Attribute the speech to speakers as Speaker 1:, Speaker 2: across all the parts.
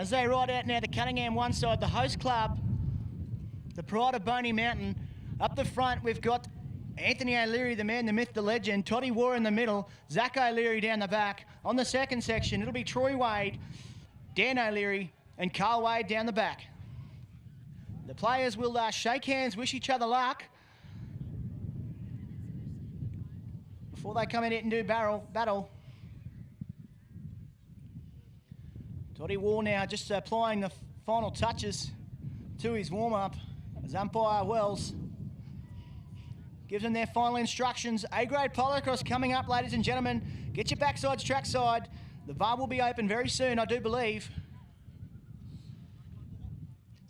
Speaker 1: As they ride out now, the Cunningham one side, the host club, the pride of Boney Mountain. Up the front, we've got Anthony O'Leary, the man, the myth, the legend. Toddy War in the middle. Zach O'Leary down the back. On the second section, it'll be Troy Wade, Dan O'Leary, and Carl Wade down the back. The players will shake hands, wish each other luck before they come in and do battle. Toddy War now just applying the final touches to his warm-up as umpire Wells gives them their final instructions. A-grade polocross coming up, ladies and gentlemen. Get your backsides trackside. The bar will be open very soon, I do believe.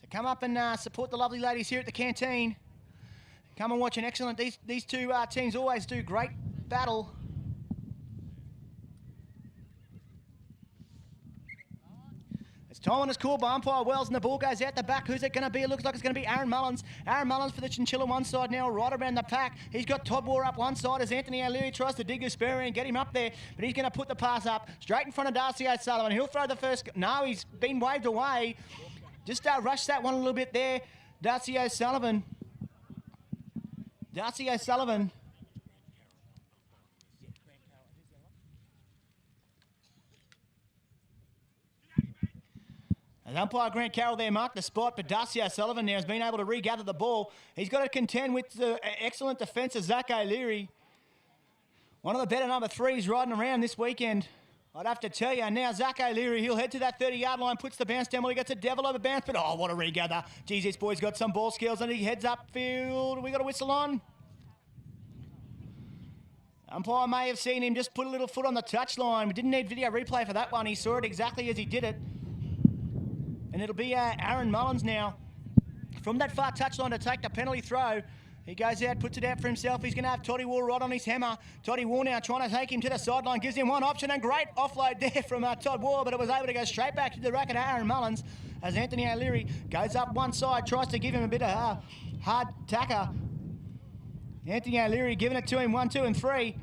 Speaker 1: So come up and support the lovely ladies here at the canteen. Come and watch an excellent, these two teams always do great battle. Time on is called by umpire Wells, and the ball goes out the back. Who's it going to be? It looks like it's going to be Aaron Mullins. Aaron Mullins for the Chinchilla one side now, right around the pack. He's got Todd War up one side as Anthony O'Leary tries to dig his spur and get him up there, but he's going to put the pass up straight in front of Darcy O'Sullivan. He'll throw the first. No, he's been waved away. Just rushed that one a little bit there. Darcy O'Sullivan. As umpire Grant Carroll there marked the spot, but Darcy O'Sullivan now has been able to regather the ball. He's got to contend with the excellent defence of Zach O'Leary. One of the better number threes riding around this weekend, I'd have to tell you. Now Zach O'Leary, he'll head to that 30-yard line, puts the bounce down. Well, he gets a devil over bounce, but oh, what a regather. Geez, this boy's got some ball skills, and he heads upfield. We got a whistle on. Umpire may have seen him just put a little foot on the touchline. We didn't need video replay for that one. He saw it exactly as he did it. And it'll be Aaron Mullins now from that far touchline to take the penalty throw. He goes out, puts it out for himself. He's going to have Toddy War right on his hammer. Toddy War now trying to take him to the sideline. Gives him one option, and great offload there from Todd War, but it was able to go straight back to the racket of Aaron Mullins as Anthony O'Leary goes up one side, tries to give him a bit of hard tacker. Anthony O'Leary giving it to him 1, 2, and 3.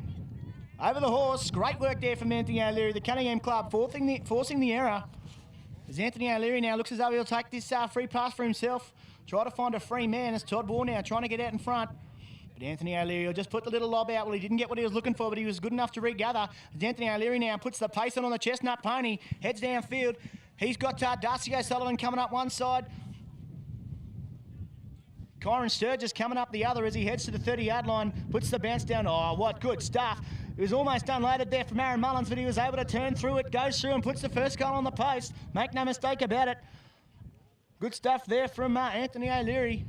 Speaker 1: Over the horse. Great work there from Anthony O'Leary. The Cunningham club forcing the error. As Anthony O'Leary now looks as though he'll take this free pass for himself. Try to find a free man as Todd War now trying to get out in front. But Anthony O'Leary will just put the little lob out. Well, he didn't get what he was looking for, but he was good enough to regather. As Anthony O'Leary now puts the pace on the chestnut pony, heads downfield. He's got Darcy O'Sullivan coming up one side. Kyron Sturgis coming up the other as he heads to the 30-yard line, puts the bounce down. Oh, what good stuff. It was almost unloaded there from Aaron Mullins, but he was able to turn through it, goes through and puts the first goal on the post. Make no mistake about it. Good stuff there from Anthony O'Leary.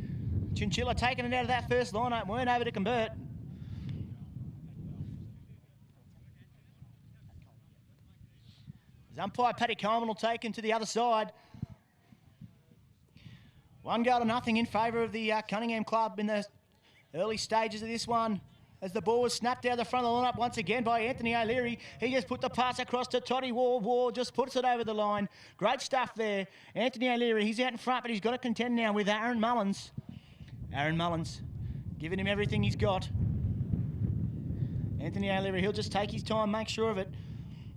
Speaker 1: Chinchilla taking it out of that first line-up, weren't able to convert. As umpire Paddy Coleman will take him to the other side. 1-0 in favour of the Cunningham club in the early stages of this one. As the ball was snapped out the front of the lineup once again by Anthony O'Leary. He just put the pass across to Toddy War. War just puts it over the line. Great stuff there. Anthony O'Leary, he's out in front, but he's got to contend now with Aaron Mullins. Aaron Mullins giving him everything he's got. Anthony O'Leary, he'll just take his time, make sure of it.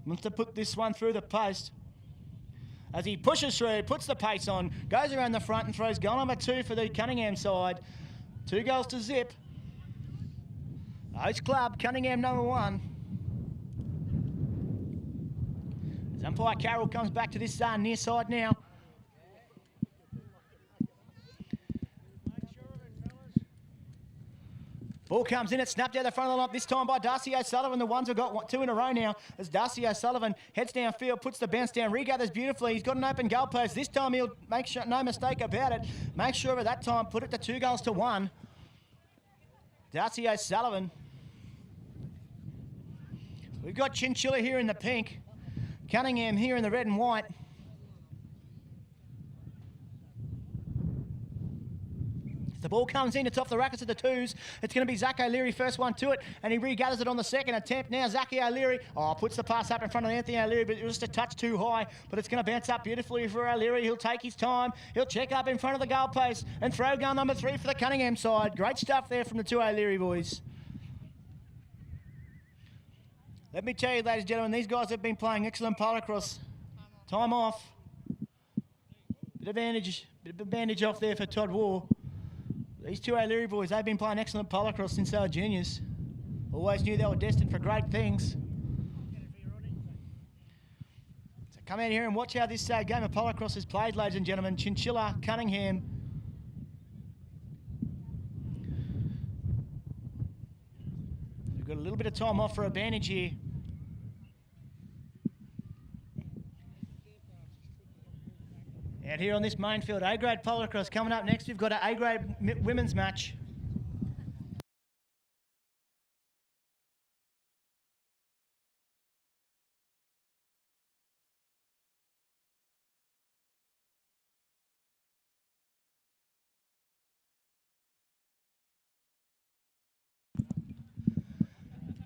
Speaker 1: Wants to put this one through the post. As he pushes through, puts the pace on, goes around the front and throws goal number 2 for the Cunningham side. 2 goals to zip. Host club, Cunningham number 1. As umpire Carroll comes back to this near side now. Ball comes in, it's snapped out the front of the line, this time by Darcy O'Sullivan. The ones have got 2 in a row now as Darcy O'Sullivan heads downfield, puts the bounce down, regathers beautifully. He's got an open goal post. This time he'll make sure, no mistake about it, make sure of that time, put it to 2 goals to 1. Darcy O'Sullivan. We've got Chinchilla here in the pink, Cunningham here in the red and white. The ball comes in, it's off the rackets of the 2s. It's going to be Zach O'Leary, first one to it, and he regathers it on the second attempt. Now Zachy O'Leary, puts the pass up in front of Anthony O'Leary, but it was just a touch too high, but it's going to bounce up beautifully for O'Leary. He'll take his time. He'll check up in front of the goalpost and throw goal number 3 for the Cunningham side. Great stuff there from the 2 O'Leary boys. Let me tell you, ladies and gentlemen, these guys have been playing excellent polocross. Time off. Bit of advantage off there for Todd War. These two O'Leary boys, they've been playing excellent polocross since they were juniors. Always knew they were destined for great things. So come out here and watch how this game of polocross is played, ladies and gentlemen. Chinchilla, Cunningham. We've got a little bit of time off for advantage here. Out here on this main field, A-grade polocross. Coming up next, we've got an A-grade women's match.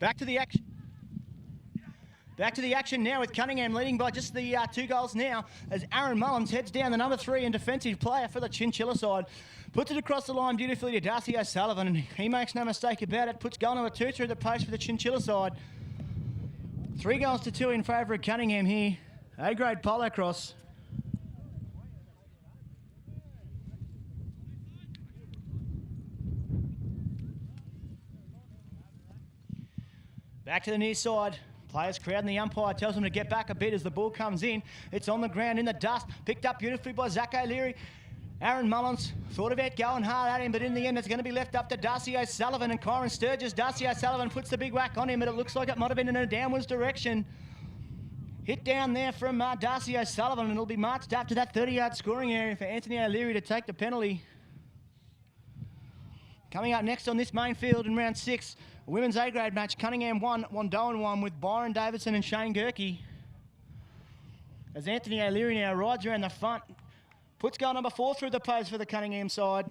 Speaker 1: Back to the action. Back to the action now with Cunningham leading by just the 2 goals now as Aaron Mullins heads down the number 3 and defensive player for the Chinchilla side. Puts it across the line beautifully to Darcy O'Sullivan, and he makes no mistake about it. Puts goal number 2 through the post for the Chinchilla side. 3 goals to 2 in favour of Cunningham here. A-grade polocross. Back to the near side. Players crowding the umpire, tells them to get back a bit as the ball comes in. It's on the ground in the dust, picked up beautifully by Zach O'Leary. Aaron Mullins thought about going hard at him, but in the end it's going to be left up to Darcy O'Sullivan and Kyron Sturgis. Darcy O'Sullivan puts the big whack on him, but it looks like it might have been in a downwards direction. Hit down there from Darcy O'Sullivan, and it'll be marched up to that 30-yard scoring area for Anthony O'Leary to take the penalty. Coming up next on this main field in round 6, a women's A-grade match. Cunningham 1, Wandoan 1 with Byron Davidson and Shane Gerke. As Anthony O'Leary now rides around the front, puts goal number 4 through the post for the Cunningham side.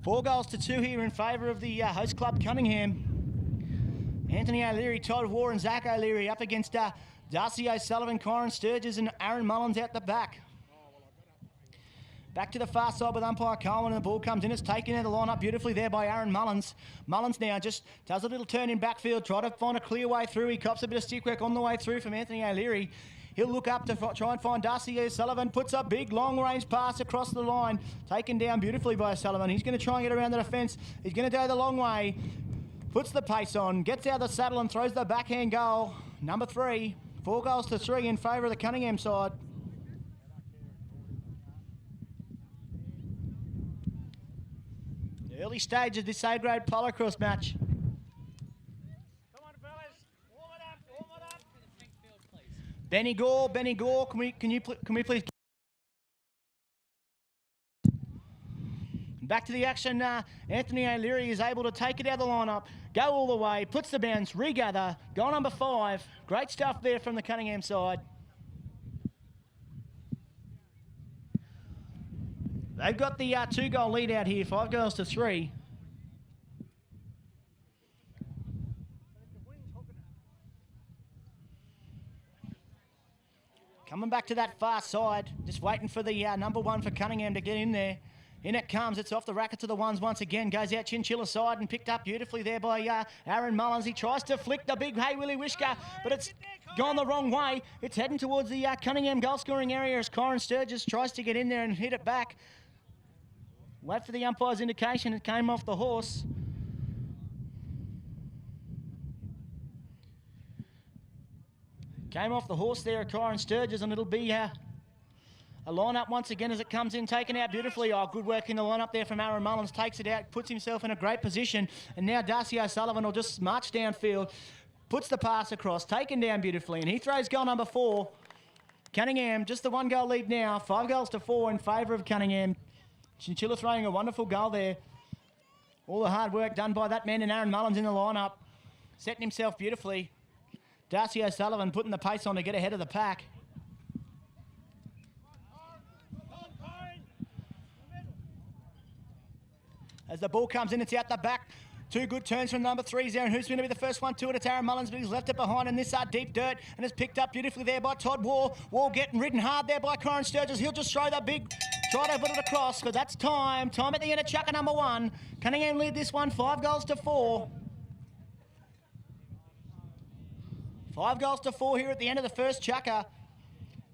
Speaker 1: 4 goals to 2 here in favour of the host club Cunningham. Anthony O'Leary, Todd War and Zach O'Leary up against Darcy O'Sullivan, Kyron Sturgis and Aaron Mullins out the back. Back to the far side with umpire Coleman, and the ball comes in. It's taken out of the line-up beautifully there by Aaron Mullins. Mullins now just does a little turn in backfield, try to find a clear way through. He cops a bit of stick work on the way through from Anthony O'Leary. He'll look up to try and find Darcy O'Sullivan, puts a big long-range pass across the line, taken down beautifully by O'Sullivan. He's going to try and get around the defence. He's going to go the long way, puts the pace on, gets out of the saddle and throws the backhand goal. Number 3, 4 goals to 3 in favour of the Cunningham side. Early stage of this A-grade polocross match.
Speaker 2: Come on, fellas. Warm it up.
Speaker 1: Benny Gore, can we please? Back to the action. Anthony O'Leary is able to take it out of the lineup, go all the way, puts the bounce, regather, goal number 5. Great stuff there from the Cunningham side. They've got the 2-goal lead out here, 5 goals to 3. Coming back to that far side, just waiting for the number 1 for Cunningham to get in there. In it comes, it's off the racket to the ones once again, goes out Chinchilla side and picked up beautifully there by Aaron Mullins. He tries to flick the big Hey Willie Whisker, but it's gone the wrong way. It's heading towards the Cunningham goal scoring area as Kyron Sturgis tries to get in there and hit it back. Wait for the umpire's indication, it came off the horse. Came off the horse there at Kyron Sturgis, and it'll be a line-up once again as it comes in, taken out beautifully. Oh, good work in the line-up there from Aaron Mullins, takes it out, puts himself in a great position, and now Darcy O'Sullivan will just march downfield, puts the pass across, taken down beautifully, and he throws goal number 4. Cunningham, just the 1-goal lead now, 5 goals to 4 in favour of Cunningham. Chinchilla throwing a wonderful goal there. All the hard work done by that man and Aaron Mullins in the lineup. Setting himself beautifully. Darcy O'Sullivan putting the pace on to get ahead of the pack. As the ball comes in, it's out the back. 2 good turns from number 3 there, and who's going to be the first one to it? It's Aaron Mullins, but he's left it behind in this deep dirt, and it's picked up beautifully there by Todd War. War getting ridden hard there by Kyron Sturgis. He'll just throw the big, try to put it across, because that's time. Time at the end of chukker number 1. Cunningham lead this one, 5 goals to 4. 5 goals to 4 here at the end of the first chukker.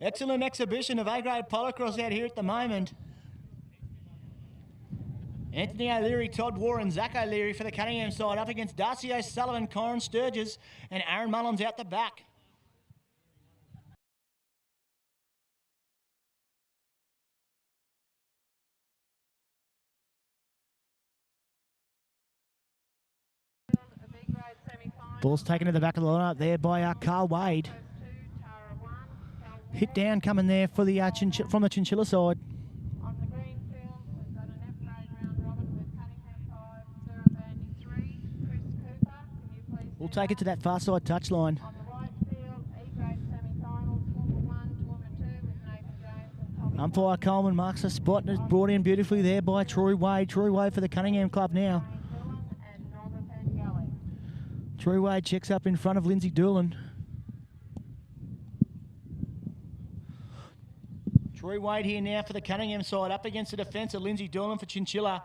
Speaker 1: Excellent exhibition of A-grade polocross out here at the moment. Anthony O'Leary, Todd Warren, Zach O'Leary for the Cunningham side up against Darcy O'Sullivan, Corin Sturgis and Aaron Mullins out the back. Ball's taken to the back of the lineup there by Carl Wade. Hit down coming there for the from the Chinchilla side.
Speaker 3: On the green field, we've got an F-grade round robin with Cunningham 5, Sarah Bandy 3, Chris Cooper. Can you please?
Speaker 1: We'll take it to that far side touchline.
Speaker 3: On the right field, E-grade semi-finals, Toowoomba 1, Toowoomba 2 with Nathan James and Tommy.
Speaker 1: Umpire Coleman marks a spot and it's brought in beautifully there by Troy Wade. Troy Wade for the Cunningham club now.
Speaker 3: And Norma Pengelly.
Speaker 1: Troy Wade checks up in front of Lindsay Doolan. Troy Wade here now for the Cunningham side, up against the defence of Lindsay Doolan for Chinchilla.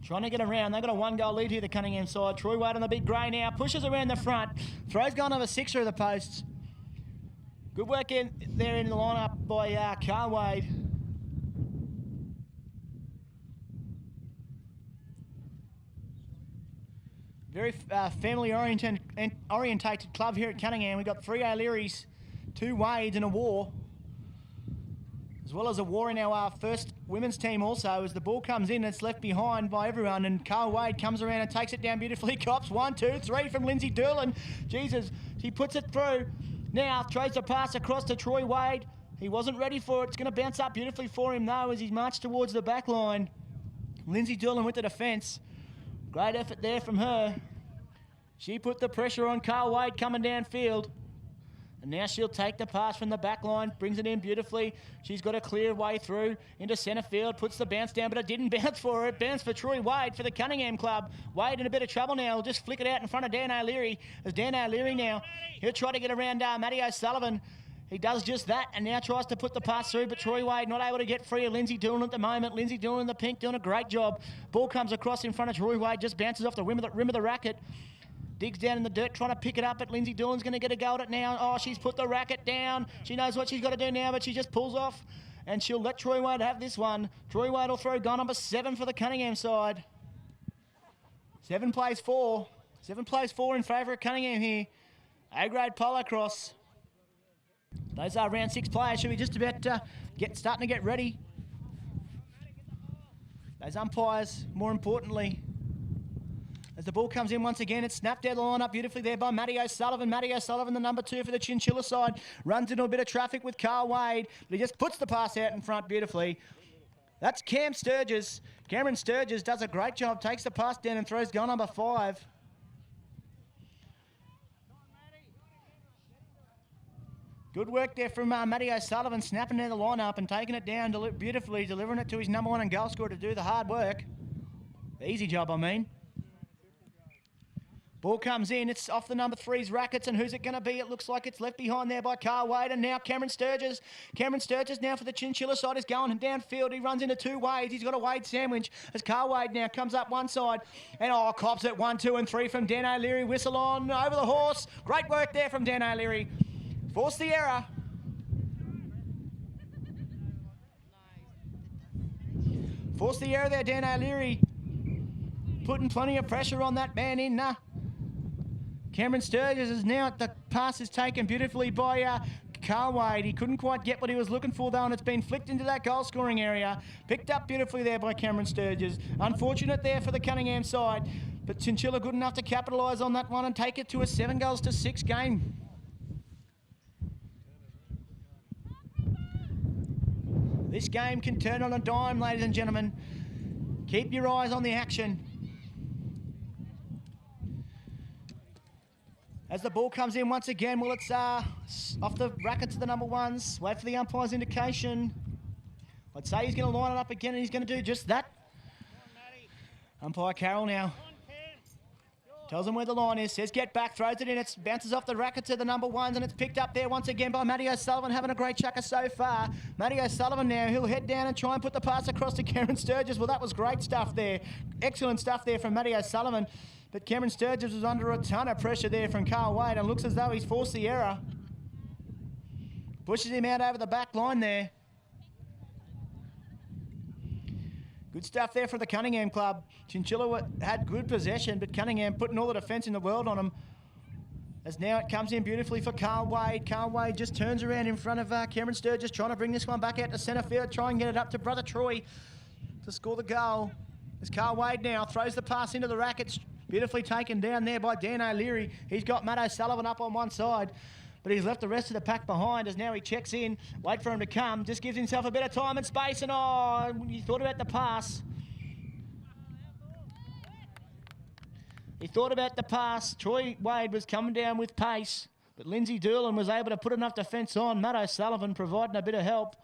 Speaker 1: Trying to get around. They've got a 1-goal lead here, the Cunningham side. Troy Wade on the big grey now, pushes around the front. Throws gone over 6 through the posts. Good work in there in the lineup by Carl Wade. Very family-orientated club here at Cunningham. We've got 3 O'Learys, 2 Wades and a War. As well as a War in our first women's team also. As the ball comes in, it's left behind by everyone. And Carl Wade comes around and takes it down beautifully. Cops 1, 2, 3 from Lindsay Doolan. Jesus, he puts it through. Now throws the pass across to Troy Wade. He wasn't ready for it. It's going to bounce up beautifully for him though as he's marched towards the back line. Lindsay Doolan with the defence. Great effort there from her. She put the pressure on Carl Wade coming downfield. And now she'll take the pass from the back line, brings it in beautifully. She's got a clear way through into centre field, puts the bounce down, but it didn't bounce for her. It bounced for Troy Wade for the Cunningham club. Wade in a bit of trouble now. He'll just flick it out in front of Dan O'Leary. As Dan O'Leary now, he'll try to get around Matty O'Sullivan. He does just that and now tries to put the pass through, but Troy Wade not able to get free of Lindsay Doolan at the moment. Lindsay Doolan in the pink doing a great job. Ball comes across in front of Troy Wade, just bounces off the rim of the racket. Digs down in the dirt, trying to pick it up, but Lindsay Doolan's going to get a go at it now. Oh, she's put the racket down. She knows what she's got to do now, but she just pulls off, and she'll let Troy Wade have this one. Troy Wade will throw goal number 7 for the Cunningham side. 7 plays 4. 7 plays 4 in favour of Cunningham here. A-grade polo cross. Those are round 6 players. Should be just about starting to get ready. Those umpires, more importantly. As the ball comes in once again, it's snapped out the line up beautifully there by Matty O'Sullivan. Matty O'Sullivan, the number 2 for the Chinchilla side, runs into a bit of traffic with Carl Wade, but he just puts the pass out in front beautifully. That's Cam Sturgis. Cameron Sturgis does a great job, takes the pass down and throws goal number 5. Good work there from Matty O'Sullivan, snapping down the line-up and taking it down beautifully, delivering it to his number 1 and goal scorer to do the hard work. The easy job, I mean. Ball comes in, it's off the number 3's rackets, and who's it going to be? It looks like it's left behind there by Carl Wade, and now Cameron Sturgis. Cameron Sturgis now for the Chinchilla side is going downfield. He runs into 2 Wades. He's got a Wade sandwich as Carl Wade now comes up one side, and cops it 1, 2 and 3 from Dan O'Leary. Whistle on over the horse. Great work there from Dan O'Leary. Force the error. Force the error there, Dan O'Leary. Putting plenty of pressure on that man in. Cameron Sturgis is now, the pass is taken beautifully by Carl Wade. He couldn't quite get what he was looking for though, and it's been flicked into that goal scoring area. Picked up beautifully there by Cameron Sturgis. Unfortunate there for the Cunningham side, but Chinchilla good enough to capitalise on that one and take it to a 7-6 game. This game can turn on a dime, ladies and gentlemen. Keep your eyes on the action. As the ball comes in once again, well, it's off the rackets of the number 1s. Wait for the umpire's indication. I'd say he's going to line it up again, and he's going to do just that. Umpire Carroll now tells him where the line is, says get back, throws it in, it bounces off the rackets of the number 1s, and it's picked up there once again by Matty O'Sullivan, having a great chukker so far. Matty O'Sullivan now, he'll head down and try and put the pass across to Cameron Sturgis. Well, that was great stuff there. Excellent stuff there from Matty O'Sullivan. But Cameron Sturgis was under a ton of pressure there from Carl Wade and looks as though he's forced the error. Pushes him out over the back line there. Good stuff there for the Cunningham club. Chinchilla had good possession, but Cunningham putting all the defence in the world on him. As now it comes in beautifully for Carl Wade. Carl Wade just turns around in front of Cameron Sturgis, trying to bring this one back out to centre field, try and get it up to brother Troy to score the goal. As Carl Wade now throws the pass into the rack. It's beautifully taken down there by Dan O'Leary. He's got Matt O'Sullivan up on one side, but he's left the rest of the pack behind as now he checks in. Wait for him to come. Just gives himself a bit of time and space, and oh, he thought about the pass. He thought about the pass. Troy Wade was coming down with pace, but Lindsay Doolan was able to put enough defence on. Matt O'Sullivan providing a bit of help.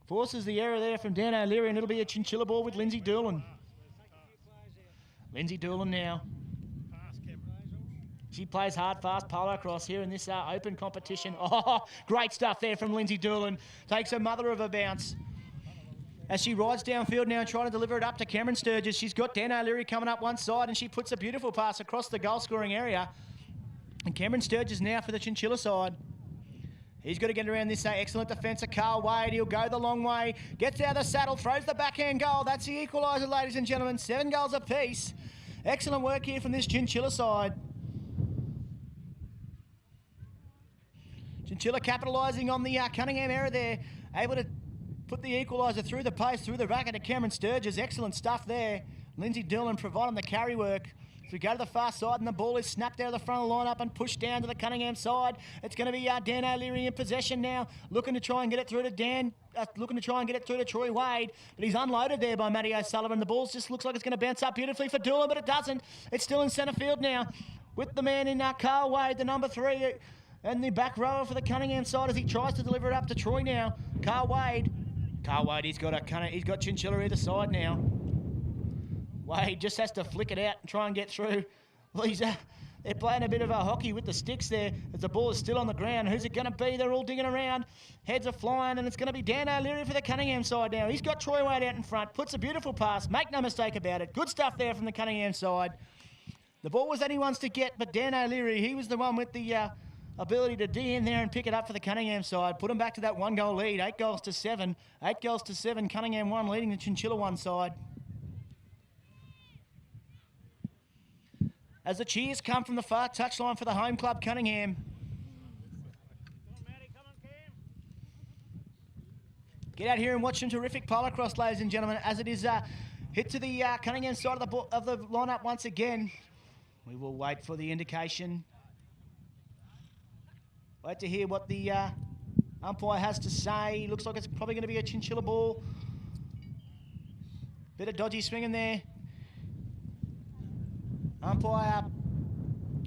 Speaker 1: Forces the error there from Dan O'Leary, and it'll be a Chinchilla ball with Lindsay Doolan. Lindsay Doolan now. She plays hard, fast polo cross here in this open competition. Oh, great stuff there from Lindsay Doolan. Takes her mother of a bounce. As she rides downfield now and trying to deliver it up to Cameron Sturgis. She's got Dan O'Leary coming up one side, and she puts a beautiful pass across the goal-scoring area. And Cameron Sturgis now for the Chinchilla side. He's got to get around this excellent defence of Carl Wade. He'll go the long way. Gets out of the saddle, throws the backhand goal. That's the equaliser, ladies and gentlemen. 7 goals apiece. Excellent work here from this Chinchilla side. Chinchilla capitalising on the Cunningham error there. Able to put the equaliser through the post, through the racket to Cameron Sturgis. Excellent stuff there. Lindsay Doolan providing the carry work. So we go to the far side, and the ball is snapped out of the front of the lineup and pushed down to the Cunningham side. It's going to be Dan O'Leary in possession now, looking to try and get it through to Troy Wade, but he's unloaded there by Matty O'Sullivan. The ball just looks like it's going to bounce up beautifully for Doolan, but it doesn't. It's still in centre field now with the man in Carl Wade, the number 3, and the back rower for the Cunningham side as he tries to deliver it up to Troy now. Carl Wade, he's got Chinchilla either side now. Wade just has to flick it out and try and get through. Well, they're playing a bit of a hockey with the sticks there as the ball is still on the ground. Who's it going to be? They're all digging around. Heads are flying, and it's going to be Dan O'Leary for the Cunningham side now. He's got Troy Wade out in front, puts a beautiful pass. Make no mistake about it. Good stuff there from the Cunningham side. The ball was anyone's to get, but Dan O'Leary, he was the one with the ability to D in there and pick it up for the Cunningham side. Put them back to that 1-goal lead, 8 goals to 7. 8 goals to 7, Cunningham 1 leading the Chinchilla 1 side. As the cheers come from the far touchline for the home club, Cunningham.
Speaker 2: Come on, Matty. Come on, Cam.
Speaker 1: Get out here and watch some terrific polo cross, ladies and gentlemen, as it is hit to the Cunningham side of the lineup once again. We will wait for the indication. Wait to hear what the umpire has to say. Looks like it's probably going to be a Chinchilla ball. Bit of dodgy swinging there. Umpire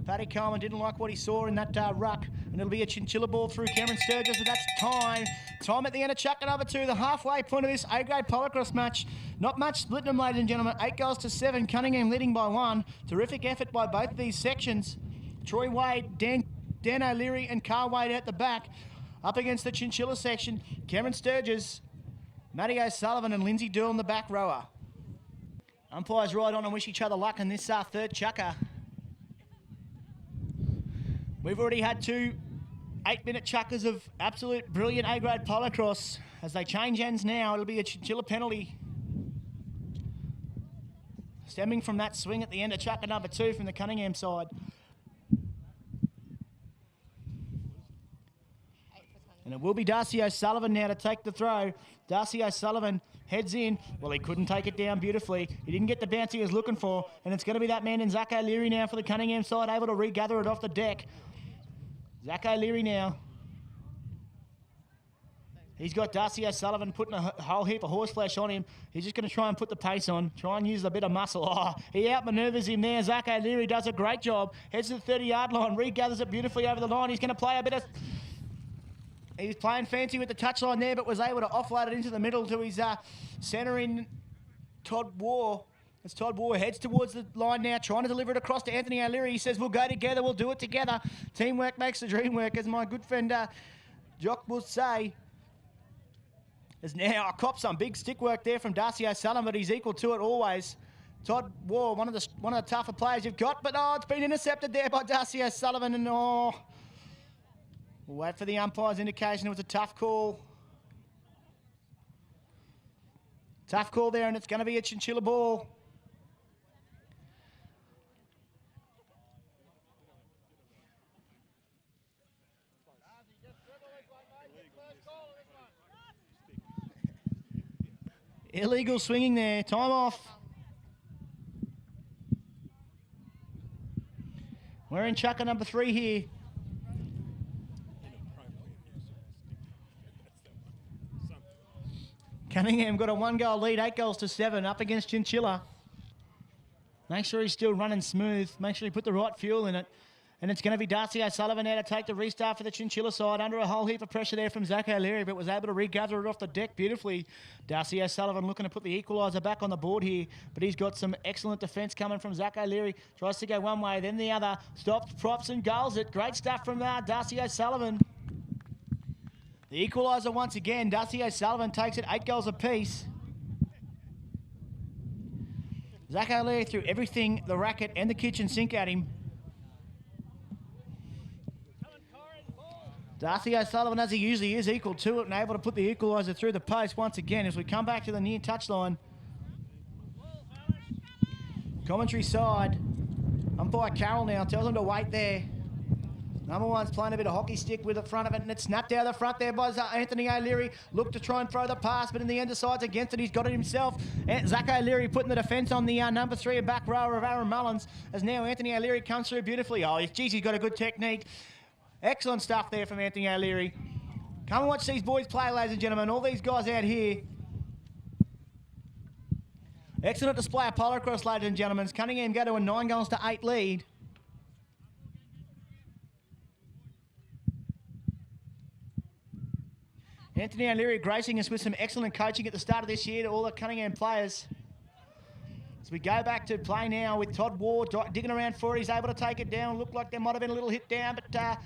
Speaker 1: Paddy Coleman didn't like what he saw in that ruck, and it'll be a Chinchilla ball through Cameron Sturgis, and that's time. Time at the end of chukker number 2, the halfway point of this A-grade polo cross match. Not much splitting them, ladies and gentlemen. 8 goals to 7, Cunningham leading by 1. Terrific effort by both of these sections. Troy Wade, Dan O'Leary and Carl Wade out the back. Up against the Chinchilla section, Cameron Sturgis, Matty O'Sullivan and Lindsay Doolan, the back rower. Umpires ride on and wish each other luck in this third chukker. We've already had 2 8-minute chukkers of absolute brilliant A-grade polo cross. As they change ends now, it'll be a Chinchilla penalty. Stemming from that swing at the end of chukker number 2 from the Cunningham side. And it will be Darcy O'Sullivan now to take the throw. Darcy O'Sullivan heads in. Well, he couldn't take it down beautifully. He didn't get the bounce he was looking for. And it's going to be that man in Zach O'Leary now for the Cunningham side, able to regather it off the deck. Zach O'Leary now. He's got Darcy O'Sullivan putting a whole heap of horseflesh on him. He's just going to try and put the pace on, try and use a bit of muscle. Oh, he outmaneuvers him there. Zach O'Leary does a great job. Heads to the 30-yard line, regathers it beautifully over the line. He's going to play a bit of... He was playing fancy with the touchline there, but was able to offload it into the middle to his centre in Todd Waugh. As Todd Waugh heads towards the line now, trying to deliver it across to Anthony O'Leary. He says, we'll go together, we'll do it together. Teamwork makes the dream work, as my good friend Jock will say. There's now a cop some big stick work there from Darcy O'Sullivan, but he's equal to it always. Todd Waugh, one of the tougher players you've got, but it's been intercepted there by Darcy O'Sullivan, and We'll wait for the umpire's indication. It was a tough call. Tough call there, and it's going to be a Chinchilla ball. Illegal swinging there. Time off. We're in chukker number 3 here. Cunningham got a 1-goal lead, 8 goals to 7, up against Chinchilla. Make sure he's still running smooth. Make sure he put the right fuel in it. And it's going to be Darcy O'Sullivan now to take the restart for the Chinchilla side. Under a whole heap of pressure there from Zach O'Leary, but was able to regather it off the deck beautifully. Darcy O'Sullivan looking to put the equaliser back on the board here, but he's got some excellent defence coming from Zach O'Leary. Tries to go one way, then the other. Stops, props and goals it. Great stuff from Darcy O'Sullivan. The equaliser once again. Darcy O'Sullivan takes it 8 goals apiece. Zach O'Leary threw everything, the racket and the kitchen sink at him. Darcy O'Sullivan, as he usually is, equal to it and able to put the equaliser through the post once again as we come back to the near touchline. Commentary side. Umpire Carroll now tells him to wait there. Number 1's playing a bit of hockey stick with the front of it, and it's snapped out of the front there by Anthony O'Leary. Looked to try and throw the pass, but in the end decides against it. He's got it himself. And Zach O'Leary putting the defence on the number 3 and back rower of Aaron Mullins, as now Anthony O'Leary comes through beautifully. Oh, geez, he's got a good technique. Excellent stuff there from Anthony O'Leary. Come and watch these boys play, ladies and gentlemen. All these guys out here. Excellent display of polo cross, ladies and gentlemen. Cunningham go to a 9 goals to 8 lead. Anthony O'Leary gracing us with some excellent coaching at the start of this year to all the Cunningham players. As we go back to play now with Todd Ward digging around for it. He's able to take it down. Looked like there might have been a little hit down, but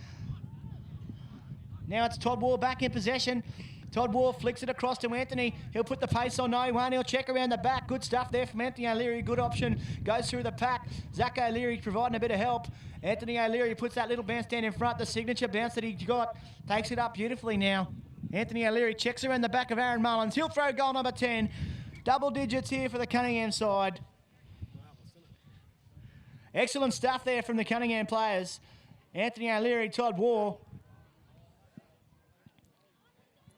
Speaker 1: now it's Todd Ward back in possession. Todd Ward flicks it across to Anthony. He'll put the pace on. No, he won't. He'll check around the back. Good stuff there from Anthony O'Leary. Good option. Goes through the pack. Zach O'Leary providing a bit of help. Anthony O'Leary puts that little bounce down in front. The signature bounce that he got. Takes it up beautifully now. Anthony O'Leary checks around the back of Aaron Mullins. He'll throw goal number 10. Double digits here for the Cunningham side. Excellent stuff there from the Cunningham players. Anthony O'Leary, Todd Ward.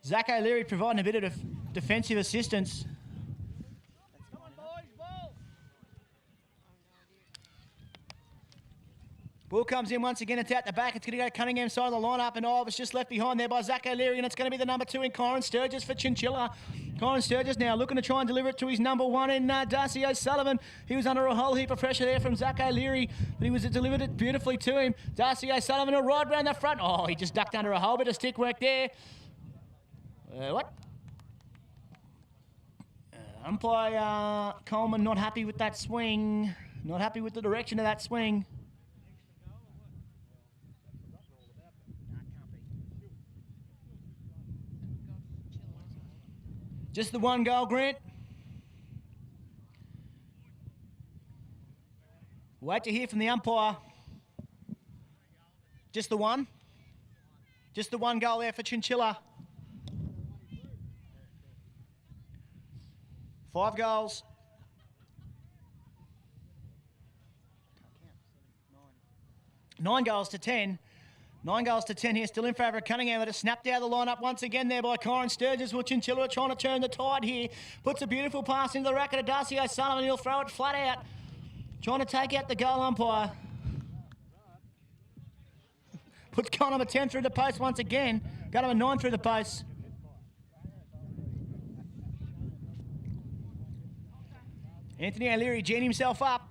Speaker 1: Zach O'Leary providing a bit of defensive assistance.
Speaker 2: Come on, boys, ball.
Speaker 1: Ball comes in once again. It's out the back. It's going to go Cunningham side of the lineup, and it's just left behind there by Zach O'Leary, and it's going to be the number 2 in Kyron Sturgis for Chinchilla. Kyron Sturgis now looking to try and deliver it to his number 1 in Darcy O'Sullivan. He was under a whole heap of pressure there from Zach O'Leary, but he was delivered it beautifully to him. Darcy O'Sullivan will ride round the front. Oh, he just ducked under a whole bit of stick work there. What? Umpire Coleman not happy with that swing. Not happy with the direction of that swing. Just the 1 goal, Grant. Wait to hear from the umpire. Just the 1. Just the 1 goal there for Chinchilla. 5 goals. 9 goals to 10. 9 goals to 10 here, still in favour of Cunningham, but it's snapped out of the lineup once again there by Kyron Sturgis. Will Chinchilla trying to turn the tide here. Puts a beautiful pass into the racket of Darcy O'Sullivan. He'll throw it flat out. Trying to take out the goal umpire. Puts goal number 10 through the post once again. Goal number 9 through the post. Anthony O'Leary geeing himself up.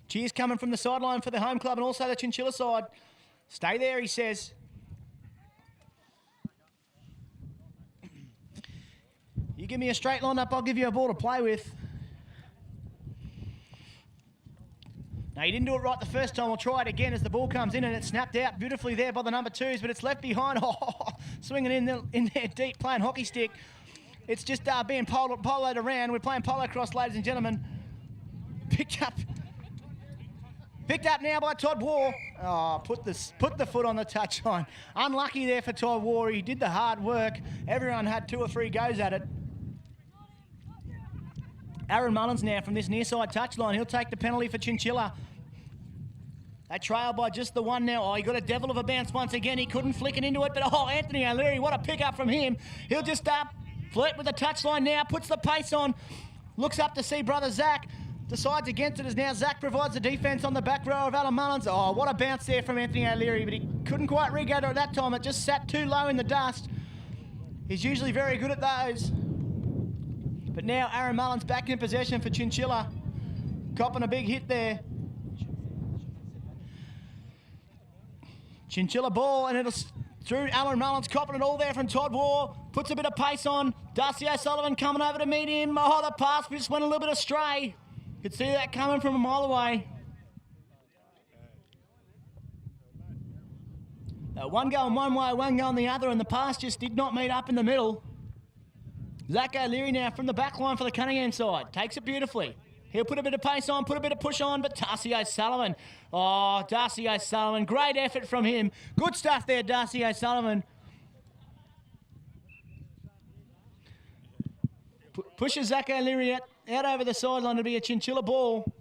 Speaker 1: Cheers coming from the sideline for the home club and also the Chinchilla side. Stay there, he says. You give me a straight line up, I'll give you a ball to play with. Now, he didn't do it right the first time. We'll try it again as the ball comes in and it's snapped out beautifully there by the number 2s, but it's left behind. Oh, swinging in there deep, playing hockey stick. It's just being poloed around. We're playing polo cross, ladies and gentlemen. Picked up. Picked up now by Todd Waugh. Oh, put the foot on the touchline. Unlucky there for Todd Waugh. He did the hard work. Everyone had 2 or 3 goes at it. Aaron Mullins now from this near side touchline. He'll take the penalty for Chinchilla. They trail by just the one now. Oh, he got a devil of a bounce once again. He couldn't flick it into it, but oh, Anthony O'Leary, what a pick-up from him. He'll just flirt with the touchline now, puts the pace on, looks up to see brother Zach, decides against it as now Zach provides the defence on the back row of Alan Mullins. Oh, what a bounce there from Anthony O'Leary, but he couldn't quite regather at that time. It just sat too low in the dust. He's usually very good at those. But now Aaron Mullins back in possession for Chinchilla. Copping a big hit there. Chinchilla ball, and it'll through Aaron Mullins, copping it all there from Todd Waugh. Puts a bit of pace on. Darcy O'Sullivan coming over to meet him. Oh, the pass just went a little bit astray. Could see that coming from a mile away. One going one way, one going the other, and the pass just did not meet up in the middle. Zach O'Leary now from the back line for the Cunningham side. Takes it beautifully. He'll put a bit of pace on, put a bit of push on, but Darcy O'Sullivan. Oh, Darcy O'Sullivan. Great effort from him. Good stuff there, Darcy O'Sullivan. Pushes Zach O'Leary out over the sideline to be a Chinchilla ball.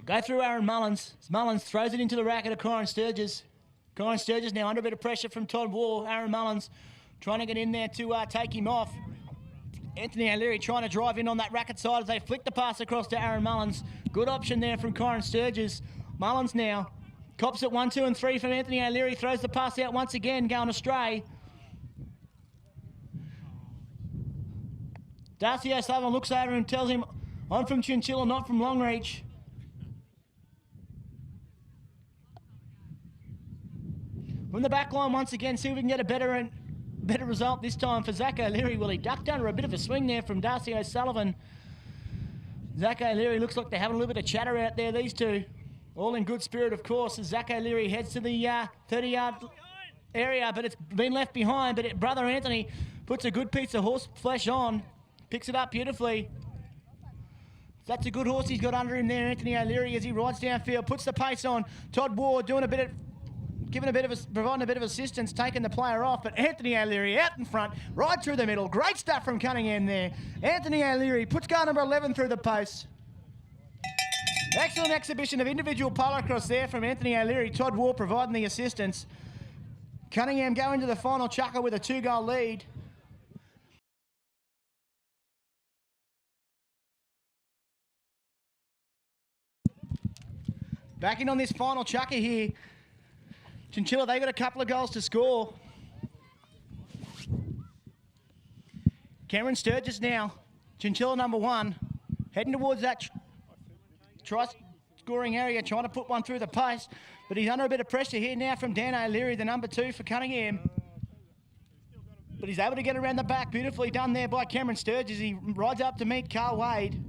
Speaker 1: Go through Aaron Mullins. Mullins throws it into the racket of Kyron Sturgis. Kyron Sturgis now under a bit of pressure from Todd Waugh. Aaron Mullins trying to get in there to take him off. Anthony O'Leary trying to drive in on that racket side as they flick the pass across to Aaron Mullins. Good option there from Kyron Sturgis. Mullins now cops it 1, 2 and 3 from Anthony O'Leary. Throws the pass out once again, going astray. Darcy O'Sullivan looks over and tells him, I'm from Chinchilla, not from Longreach. From the back line once again, see if we can get a better result this time for Zach O'Leary. Well, he ducked under a bit of a swing there from Darcy O'Sullivan. Zach O'Leary looks like they're having a little bit of chatter out there, these two. All in good spirit, of course, as Zach O'Leary heads to the 30-yard area, but it's been left behind. But brother Anthony puts a good piece of horse flesh on, picks it up beautifully. That's a good horse he's got under him there, Anthony O'Leary, as he rides downfield, puts the pace on. Todd Waugh doing providing a bit of assistance, taking the player off, but Anthony O'Leary out in front, right through the middle. Great stuff from Cunningham there. Anthony O'Leary puts goal number 11 through the post. Excellent exhibition of individual polo-cross there from Anthony O'Leary. Todd Waugh providing the assistance. Cunningham go into the final chukker with a 2-goal lead. Back in on this final chukker here. Chinchilla, they got a couple of goals to score. Cameron Sturgis now, Chinchilla number 1, heading towards that try-scoring area, trying to put one through the post, but he's under a bit of pressure here now from Dan O'Leary, the number 2 for Cunningham. But he's able to get around the back, beautifully done there by Cameron Sturgis. He rides up to meet Carl Wade.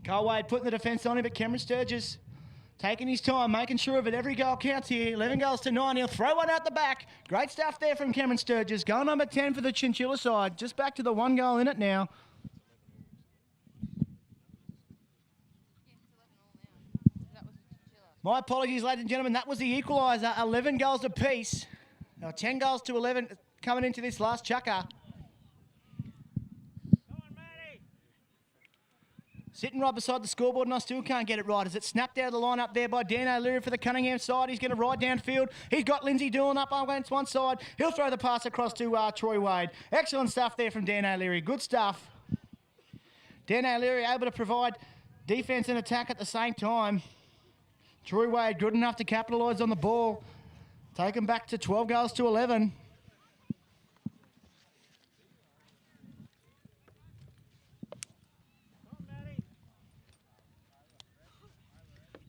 Speaker 1: Carl Wade putting the defence on him, but Cameron Sturgis taking his time, making sure of it. Every goal counts here. 11 goals to 9. He'll throw one out the back. Great stuff there from Cameron Sturgis. Goal number 10 for the Chinchilla side. Just back to the 1 goal in it now. My apologies, ladies and gentlemen. That was the equaliser. 11 goals apiece. Now 10 goals to 11 coming into this last chukker. Sitting right beside the scoreboard, and I still can't get it right as it snapped out of the line up there by Dan O'Leary for the Cunningham side. He's going to ride downfield. He's got Lindsay Doolan up against one side. He'll throw the pass across to Troy Wade. Excellent stuff there from Dan O'Leary. Good stuff. Dan O'Leary able to provide defence and attack at the same time. Troy Wade good enough to capitalise on the ball. Take him back to 12 goals to 11.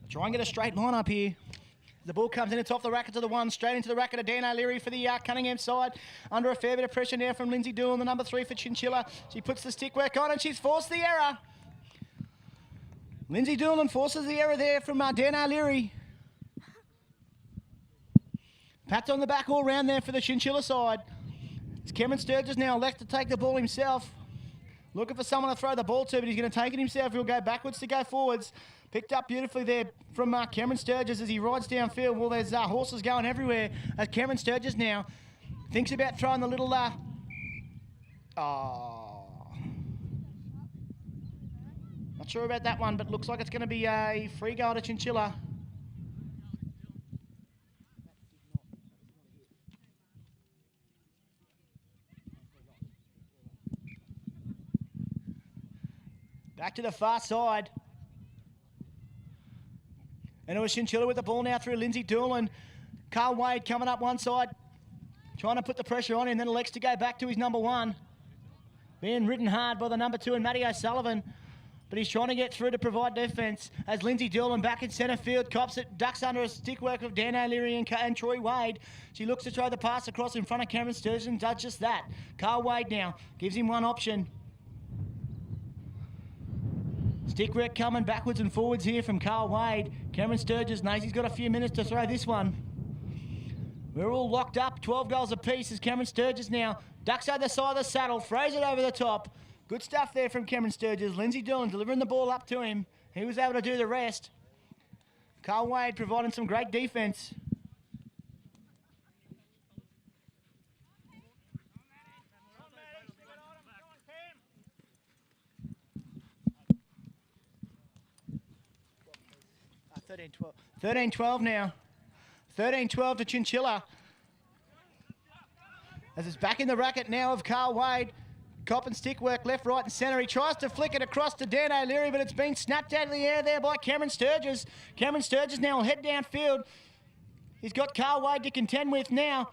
Speaker 1: Try and get a straight line up here. The ball comes in, it's off the racket to the 1, straight into the racket of Dan O'Leary for the Cunningham side. Under a fair bit of pressure now from Lindsay Doolan, the number 3 for Chinchilla. She puts the stick work on and she's forced the error. Lindsay Doolan forces the error there from Dan O'Leary. Pats on the back all round there for the Chinchilla side. It's Cameron Sturgis now left to take the ball himself. Looking for someone to throw the ball to, but he's going to take it himself. He'll go backwards to go forwards. Picked up beautifully there from Cameron Sturgis as he rides downfield. Well, there's horses going everywhere. As Cameron Sturgis now thinks about throwing the little... Not sure about that one, but looks like it's going to be a free goal to Chinchilla. Back to the far side. And it was Chinchilla with the ball now through Lindsay Doolan. Carl Wade coming up one side, trying to put the pressure on him, then elects to go back to his number 1. Being ridden hard by the number 2 and Matty O'Sullivan. But he's trying to get through to provide defence as Lindsay Doolan back in centre field, cops it, ducks under a stick work of Dan O'Leary and Troy Wade. She looks to throw the pass across in front of Cameron Sturgis and does just that. Carl Wade now gives him one option. Stick work coming backwards and forwards here from Carl Wade. Cameron Sturgis knows he's got a few minutes to throw this one. We're all locked up, 12 goals apiece as Cameron Sturgis now ducks over the side of the saddle, throws it over the top. Good stuff there from Cameron Sturgis. Lindsay Doolan delivering the ball up to him. He was able to do the rest. Carl Wade providing some great defence. Uh, 13-12. 13-12 now. 13-12 to Chinchilla. As it's back in the racket now of Carl Wade. Cop and stick work left, right and centre. He tries to flick it across to Dan O'Leary, but it's been snapped out of the air there by Cameron Sturgis. Cameron Sturgis now will head downfield. He's got Carl Wade to contend with now.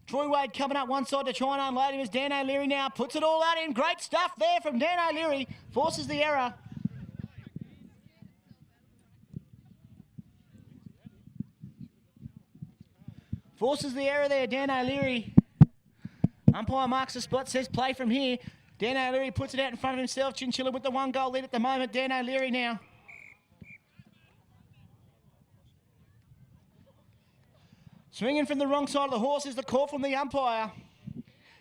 Speaker 1: Troy Wade coming up one side to try and unload him as Dan O'Leary now puts it all out in. Great stuff there from Dan O'Leary. Forces the error. Forces the error there, Dan O'Leary. Umpire marks the spot, says play from here. Dan O'Leary puts it out in front of himself. Chinchilla with the 1 goal lead at the moment. Dan O'Leary now. Swinging from the wrong side of the horse is the call from the umpire.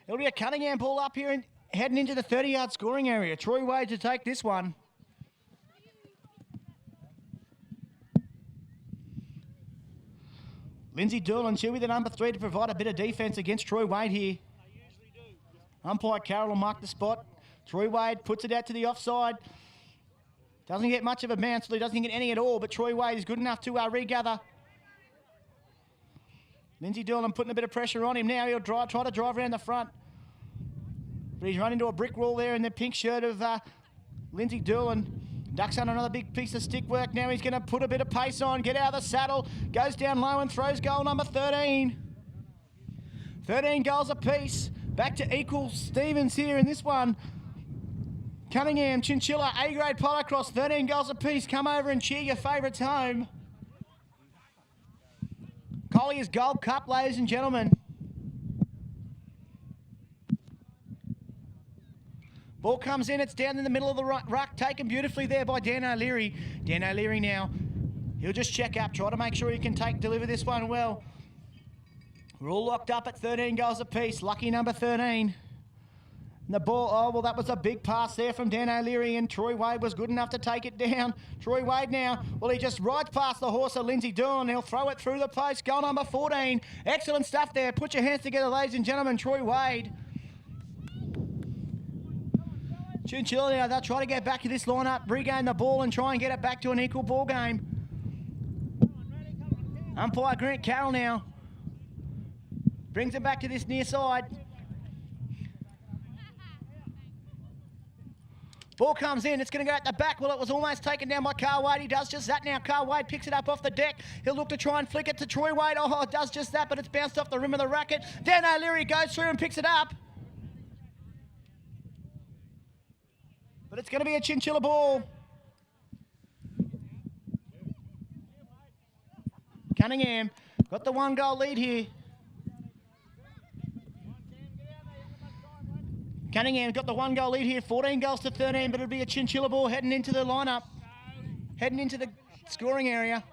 Speaker 1: It'll be a Cunningham ball up here and heading into the 30-yard scoring area. Troy Wade to take this one. Lindsay Doolan, she'll be the number 3 to provide a bit of defence against Troy Wade here. Umpire Carroll will mark the spot. Troy Wade puts it out to the offside. Doesn't get much of a bounce, so he doesn't get any at all, but Troy Wade is good enough to regather. Lindsay Doolan putting a bit of pressure on him now. He'll try to drive around the front. But he's run into a brick wall there in the pink shirt of Lindsay Doolan. Ducks on another big piece of stick work. Now he's going to put a bit of pace on, get out of the saddle, goes down low and throws goal number 13. 13 goals apiece. Back to equal Stevens here in this one. Cunningham, Chinchilla, A-grade polocross, 13 goals apiece. Come over and cheer your favourites home. Collier's Gold Cup, ladies and gentlemen. Ball comes in, it's down in the middle of the ruck, taken beautifully there by Dan O'Leary. Dan O'Leary now, he'll just check up, try to make sure he can deliver this one well. We're all locked up at 13 goals apiece. Lucky number 13. And the ball, oh, well, that was a big pass there from Dan O'Leary, and Troy Wade was good enough to take it down. Troy Wade now, well, he just rides past the horse of Lindsay Doolan. He'll throw it through the post. Goal number 14. Excellent stuff there. Put your hands together, ladies and gentlemen. Troy Wade. Chinchilla now, they'll try to get back to this lineup, regain the ball and try and get it back to an equal ball game. Umpire Grant Carroll now brings it back to this near side. Ball comes in, it's going to go at the back. Well, it was almost taken down by Carl Wade. He does just that now. Carl Wade picks it up off the deck. He'll look to try and flick it to Troy Wade. Oh, it does just that, but it's bounced off the rim of the racket. Dan O'Leary goes through and picks it up. But it's going to be a Chinchilla ball. Cunningham got the 1 goal lead here. Cunningham got the 1 goal lead here, 14 goals to 13, but it'll be a Chinchilla ball heading into the lineup, heading into the scoring area.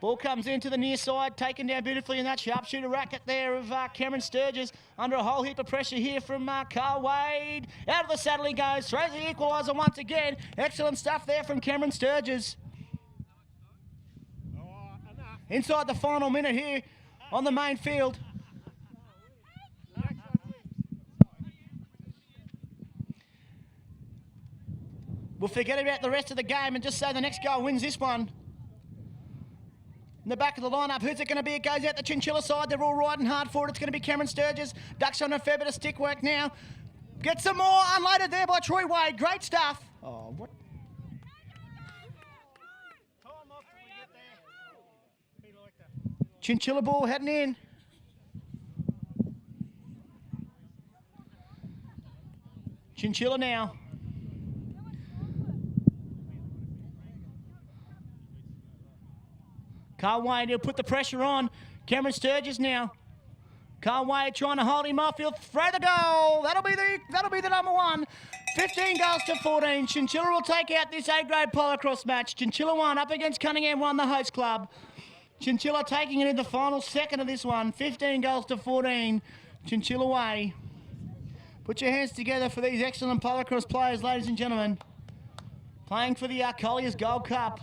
Speaker 1: Ball comes into the near side, taken down beautifully in that sharpshooter racket there of Cameron Sturgis. Under a whole heap of pressure here from Carl Wade. Out of the saddle he goes, throws the equaliser once again. Excellent stuff there from Cameron Sturgis. Inside the final minute here on the main field. We'll forget about the rest of the game and just say the next guy wins this one. In the back of the lineup, who's it going to be? It goes out the Chinchilla side. They're all riding hard for it. It's going to be Cameron Sturgis. Ducks on a fair bit of stick work now. Get some more. Unloaded there by Troy Wade. Great stuff. Oh, what? Chinchilla ball heading in. Chinchilla now. Carl Wade, he'll put the pressure on. Cameron Sturgis now. Carl Wade trying to hold him off. He'll throw the goal. That'll be the number one. 15 goals to 14. Chinchilla will take out this A-grade polocross match. Chinchilla 1 up against Cunningham 1, the host club. Chinchilla taking it in the final second of this one. 15 goals to 14. Chinchilla way. Put your hands together for these excellent polocross players, ladies and gentlemen. Playing for the Colliers Gold Cup.